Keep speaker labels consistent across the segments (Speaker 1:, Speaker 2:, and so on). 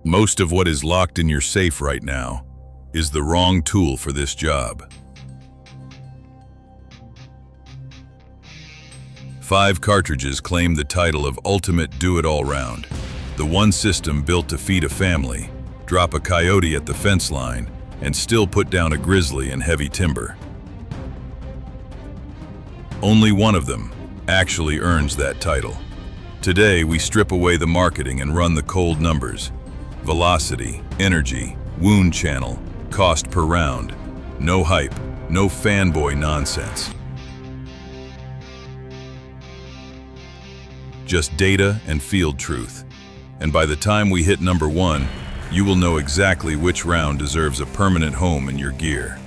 Speaker 1: Most of what is locked in your safe right now is the wrong tool for this job. 5 cartridges claim the title of Ultimate Do-It-All Round. The one system built to feed a family, drop a coyote at the fence line, and still put down a grizzly in heavy timber. Only one of them actually earns that title. Today, we strip away the marketing and run the cold numbers. Velocity, energy, wound channel, cost per round. No hype, no fanboy nonsense. Just data and field truth. And by the time we hit number 1, you will know exactly which round deserves a permanent home in your gear.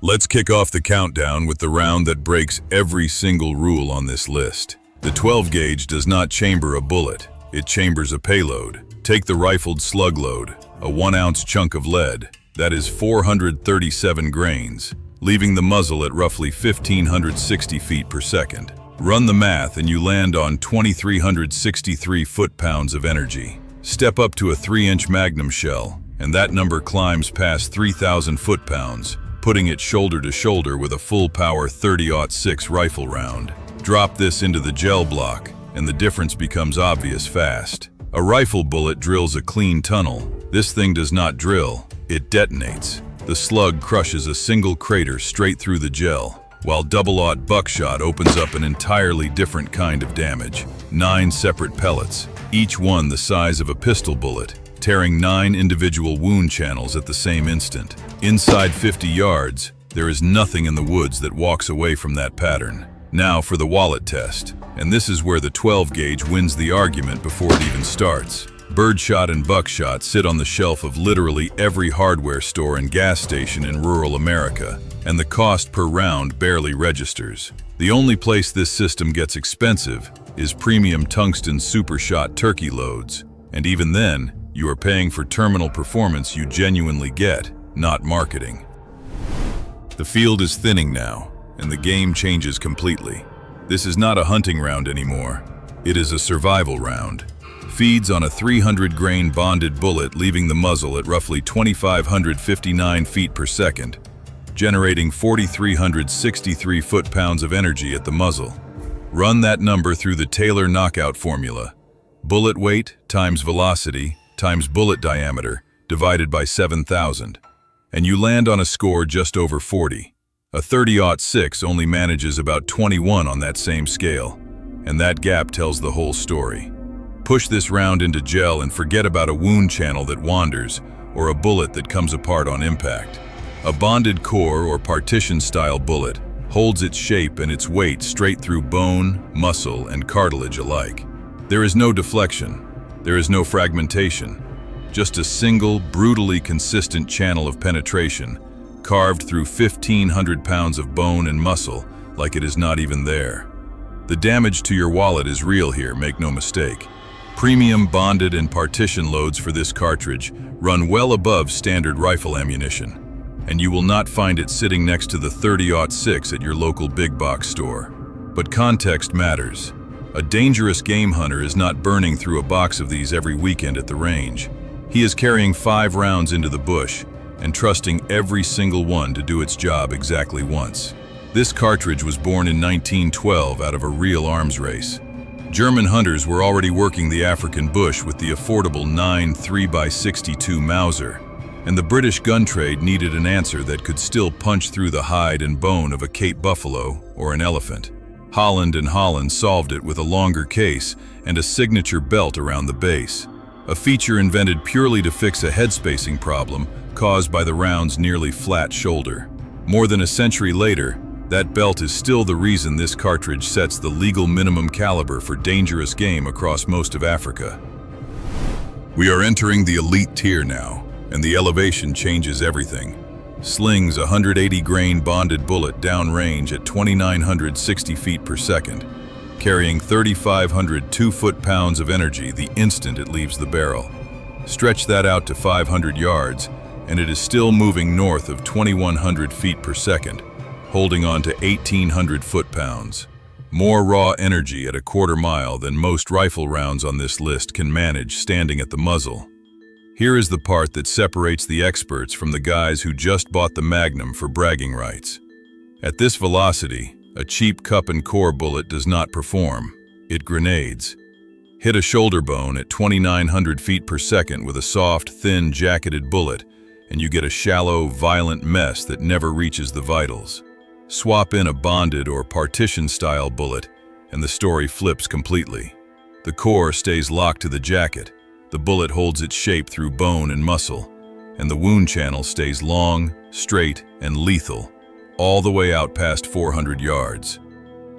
Speaker 1: Let's kick off the countdown with the round that breaks every single rule on this list. The 12 gauge does not chamber a bullet, it chambers a payload. Take the rifled slug load, a 1-ounce chunk of lead, that is 437 grains, leaving the muzzle at roughly 1,560 feet per second. Run the math and you land on 2,363 foot-pounds of energy. Step up to a 3-inch Magnum shell, and that number climbs past 3,000 foot-pounds, putting it shoulder to shoulder with a full-power 30-06 rifle round. Drop this into the gel block, and the difference becomes obvious fast. A rifle bullet drills a clean tunnel. This thing does not drill, it detonates. The slug crushes a single crater straight through the gel, while double-aught buckshot opens up an entirely different kind of damage. 9 separate pellets, each one the size of a pistol bullet, tearing 9 individual wound channels at the same instant. Inside 50 yards, there is nothing in the woods that walks away from that pattern. Now for the wallet test, and this is where the 12 gauge wins the argument before it even starts. Birdshot and buckshot sit on the shelf of literally every hardware store and gas station in rural America, and the cost per round barely registers. The only place this system gets expensive is premium tungsten supershot turkey loads, and even then, you are paying for terminal performance you genuinely get, not marketing. The field is thinning now, and the game changes completely. This is not a hunting round anymore. It is a survival round. Feeds on a 300-grain bonded bullet, leaving the muzzle at roughly 2,559 feet per second, generating 4,363 foot-pounds of energy at the muzzle. Run that number through the Taylor knockout formula. Bullet weight times velocity times bullet diameter divided by 7,000, and you land on a score just over 40. A 30-06 only manages about 21 on that same scale, and that gap tells the whole story. Push this round into gel and forget about a wound channel that wanders or a bullet that comes apart on impact. A bonded core or partition-style bullet holds its shape and its weight straight through bone, muscle, and cartilage alike. There is no deflection. There is no fragmentation. Just a single, brutally consistent channel of penetration, carved through 1,500 pounds of bone and muscle like it is not even there. The damage to your wallet is real here, make no mistake. Premium bonded and partition loads for this cartridge run well above standard rifle ammunition, and you will not find it sitting next to the 30-06 at your local big box store. But context matters. A dangerous game hunter is not burning through a box of these every weekend at the range. He is carrying 5 rounds into the bush and trusting every single one to do its job exactly once. This cartridge was born in 1912 out of a real arms race. German hunters were already working the African bush with the affordable 9 3x62 Mauser, and the British gun trade needed an answer that could still punch through the hide and bone of a Cape buffalo or an elephant. Holland & Holland solved it with a longer case and a signature belt around the base, a feature invented purely to fix a head spacing problem caused by the round's nearly flat shoulder. More than a century later, that belt is still the reason this cartridge sets the legal minimum caliber for dangerous game across most of Africa. We are entering the elite tier now, and the elevation changes everything. Slings a 180-grain bonded bullet downrange at 2,960 feet per second, carrying 3,502 foot-pounds of energy the instant it leaves the barrel. Stretch that out to 500 yards, and it is still moving north of 2,100 feet per second, holding on to 1,800 foot-pounds. More raw energy at a quarter mile than most rifle rounds on this list can manage standing at the muzzle. Here is the part that separates the experts from the guys who just bought the Magnum for bragging rights. At this velocity, a cheap cup and core bullet does not perform. It grenades. Hit a shoulder bone at 2,900 feet per second with a soft, thin, jacketed bullet, and you get a shallow, violent mess that never reaches the vitals. Swap in a bonded or partition-style bullet, and the story flips completely. The core stays locked to the jacket, the bullet holds its shape through bone and muscle, and the wound channel stays long, straight, and lethal, all the way out past 400 yards.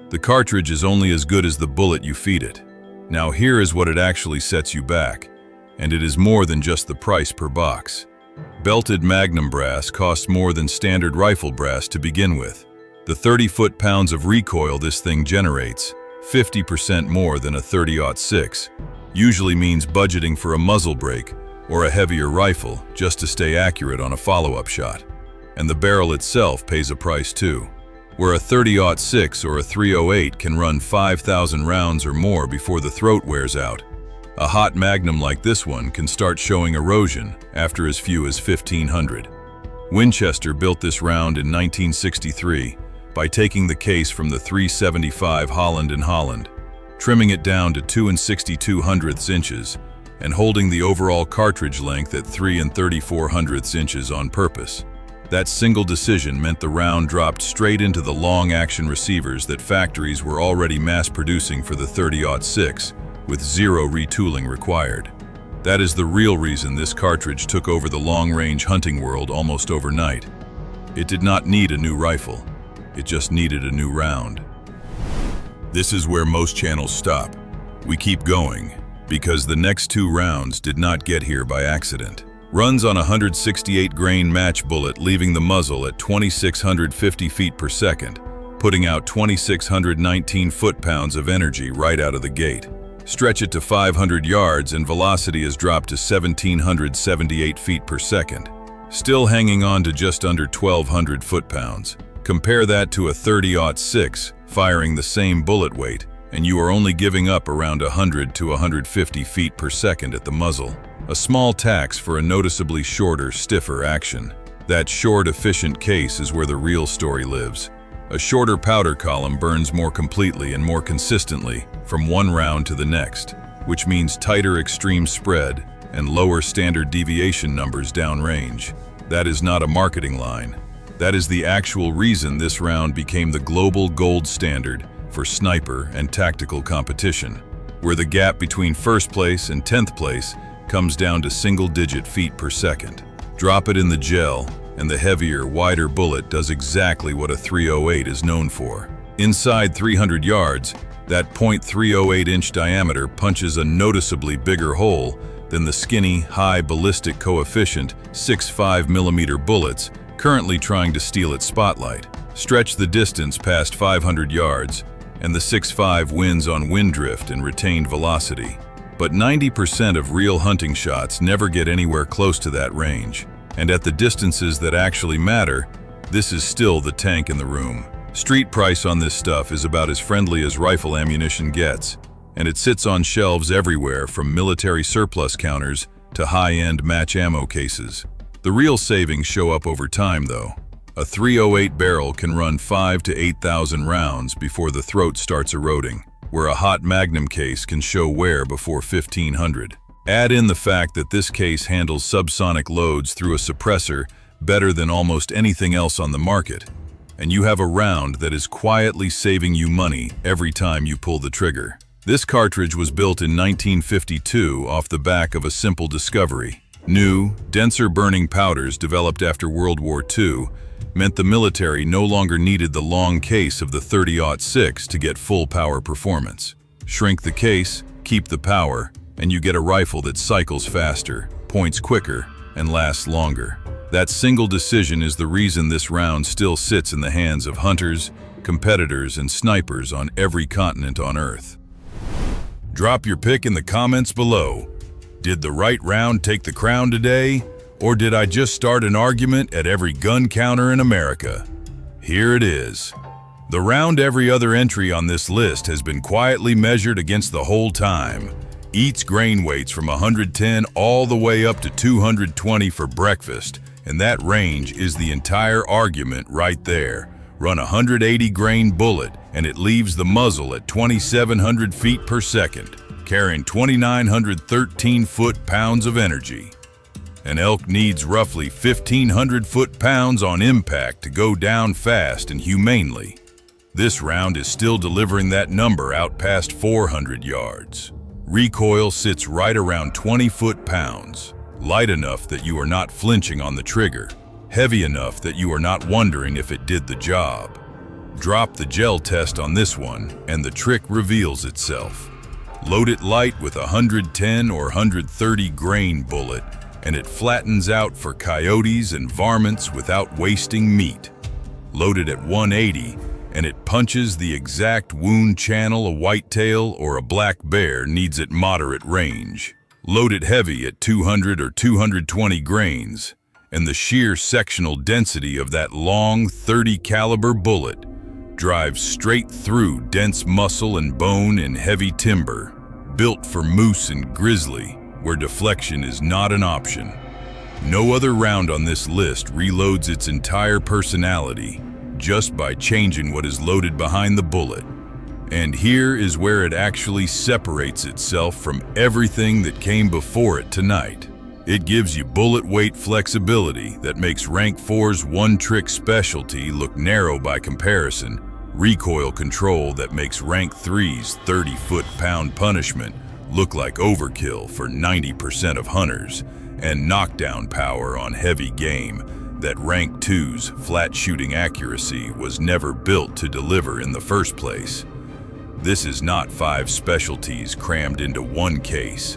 Speaker 1: The cartridge is only as good as the bullet you feed it. Now here is what it actually sets you back, and it is more than just the price per box. Belted Magnum brass costs more than standard rifle brass to begin with. The 30 foot-pounds of recoil this thing generates, 50% more than a .30-06, usually means budgeting for a muzzle brake or a heavier rifle just to stay accurate on a follow-up shot. And the barrel itself pays a price too. Where a .30-06 or a .308 can run 5,000 rounds or more before the throat wears out, a hot Magnum like this one can start showing erosion after as few as 1,500. Winchester built this round in 1963 by taking the case from the .375 Holland & Holland, trimming it down to 2 62/100 inches, and holding the overall cartridge length at 3 34/100 inches on purpose. That single decision meant the round dropped straight into the long-action receivers that factories were already mass-producing for the .30-06, with zero retooling required. That is the real reason this cartridge took over the long-range hunting world almost overnight. It did not need a new rifle. It just needed a new round. This is where most channels stop. We keep going, because the next two rounds did not get here by accident. Runs on a 168-grain match bullet, leaving the muzzle at 2,650 feet per second, putting out 2,619 foot-pounds of energy right out of the gate. Stretch it to 500 yards and velocity is dropped to 1,778 feet per second, still hanging on to just under 1,200 foot-pounds. Compare that to a .30-06, firing the same bullet weight, and you are only giving up around 100 to 150 feet per second at the muzzle. A small tax for a noticeably shorter, stiffer action. That short, efficient case is where the real story lives. A shorter powder column burns more completely and more consistently from one round to the next, which means tighter extreme spread and lower standard deviation numbers downrange. That is not a marketing line. That is the actual reason this round became the global gold standard for sniper and tactical competition, where the gap between first place and 10th place comes down to single-digit feet per second. Drop it in the gel, and the heavier, wider bullet does exactly what a .308 is known for. Inside 300 yards, that .308-inch diameter punches a noticeably bigger hole than the skinny, high ballistic coefficient 6.5mm bullets currently trying to steal its spotlight. Stretch the distance past 500 yards, and the 6.5 wins on wind drift and retained velocity. But 90% of real hunting shots never get anywhere close to that range. And at the distances that actually matter, this is still the tank in the room. Street price on this stuff is about as friendly as rifle ammunition gets, and it sits on shelves everywhere from military surplus counters to high-end match ammo cases. The real savings show up over time, though. A .308 barrel can run 5,000 to 8,000 rounds before the throat starts eroding, where a hot Magnum case can show wear before 1,500. Add in the fact that this case handles subsonic loads through a suppressor better than almost anything else on the market, and you have a round that is quietly saving you money every time you pull the trigger. This cartridge was built in 1952 off the back of a simple discovery. New, denser burning powders developed after World War II meant the military no longer needed the long case of the .30-06 to get full power performance. Shrink the case, keep the power, and you get a rifle that cycles faster, points quicker, and lasts longer. That single decision is the reason this round still sits in the hands of hunters, competitors, and snipers on every continent on Earth. Drop your pick in the comments below. Did the right round take the crown today? Or did I just start an argument at every gun counter in America? Here it is. The round every other entry on this list has been quietly measured against the whole time. Eats grain weights from 110 all the way up to 220 for breakfast, and that range is the entire argument right there. Run a 180 grain bullet, and it leaves the muzzle at 2,700 feet per second, carrying 2,913 foot-pounds of energy. An elk needs roughly 1,500 foot-pounds on impact to go down fast and humanely. This round is still delivering that number out past 400 yards. Recoil sits right around 20 foot-pounds, light enough that you are not flinching on the trigger, heavy enough that you are not wondering if it did the job. Drop the gel test on this one, and the trick reveals itself. Load it light with a 110 or 130 grain bullet, and it flattens out for coyotes and varmints without wasting meat. Load it at 180, and it punches the exact wound channel a whitetail or a black bear needs at moderate range. Load it heavy at 200 or 220 grains, and the sheer sectional density of that long 30 caliber bullet drives straight through dense muscle and bone in heavy timber, built for moose and grizzly, where deflection is not an option. No other round on this list reloads its entire personality just by changing what is loaded behind the bullet. And here is where it actually separates itself from everything that came before it tonight. It gives you bullet weight flexibility that makes Rank 4's one-trick specialty look narrow by comparison, recoil control that makes Rank 3's 30 foot-pound punishment look like overkill for 90% of hunters, and knockdown power on heavy game that Rank 2's flat shooting accuracy was never built to deliver in the first place. This is not 5 specialties crammed into one case.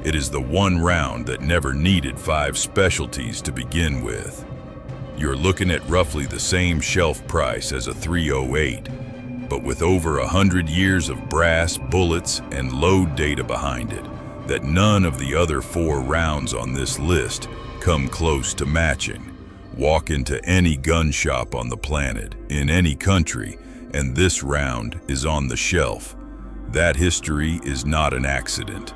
Speaker 1: It is the one round that never needed 5 specialties to begin with. You're looking at roughly the same shelf price as a .308, but with over 100 years of brass, bullets, and load data behind it that none of the other 4 rounds on this list come close to matching. Walk into any gun shop on the planet, in any country, and this round is on the shelf. That history is not an accident.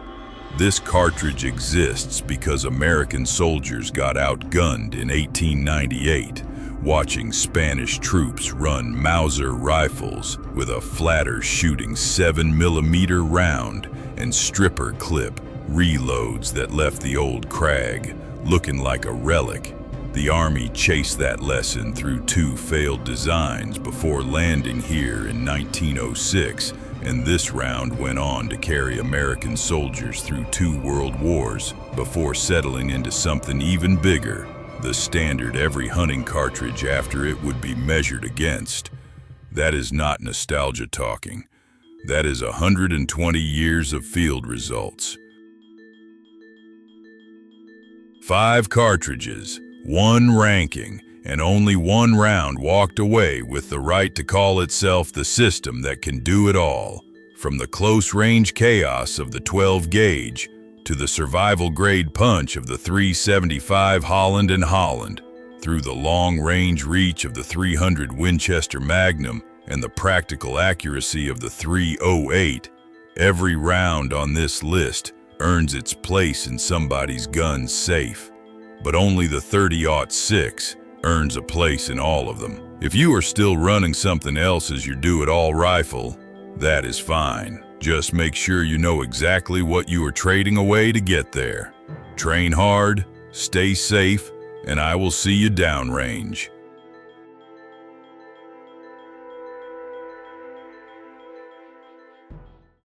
Speaker 1: This cartridge exists because American soldiers got outgunned in 1898, watching Spanish troops run Mauser rifles with a flatter shooting 7mm round and stripper clip reloads that left the old Krag looking like a relic. The Army chased that lesson through 2 failed designs before landing here in 1906, and this round went on to carry American soldiers through 2 world wars before settling into something even bigger, the standard every hunting cartridge after it would be measured against. That is not nostalgia talking. That is 120 years of field results. 5 cartridges, 1 ranking, and only 1 round walked away with the right to call itself the system that can do it all. From the close-range chaos of the 12 gauge to the survival-grade punch of the .375 Holland & Holland, through the long-range reach of the .300 Winchester Magnum and the practical accuracy of the .308, every round on this list earns its place in somebody's gun safe. But only the .30-06 earns a place in all of them. If you are still running something else as your do-it-all rifle, that is fine. Just make sure you know exactly what you are trading away to get there. Train hard, stay safe, and I will see you downrange.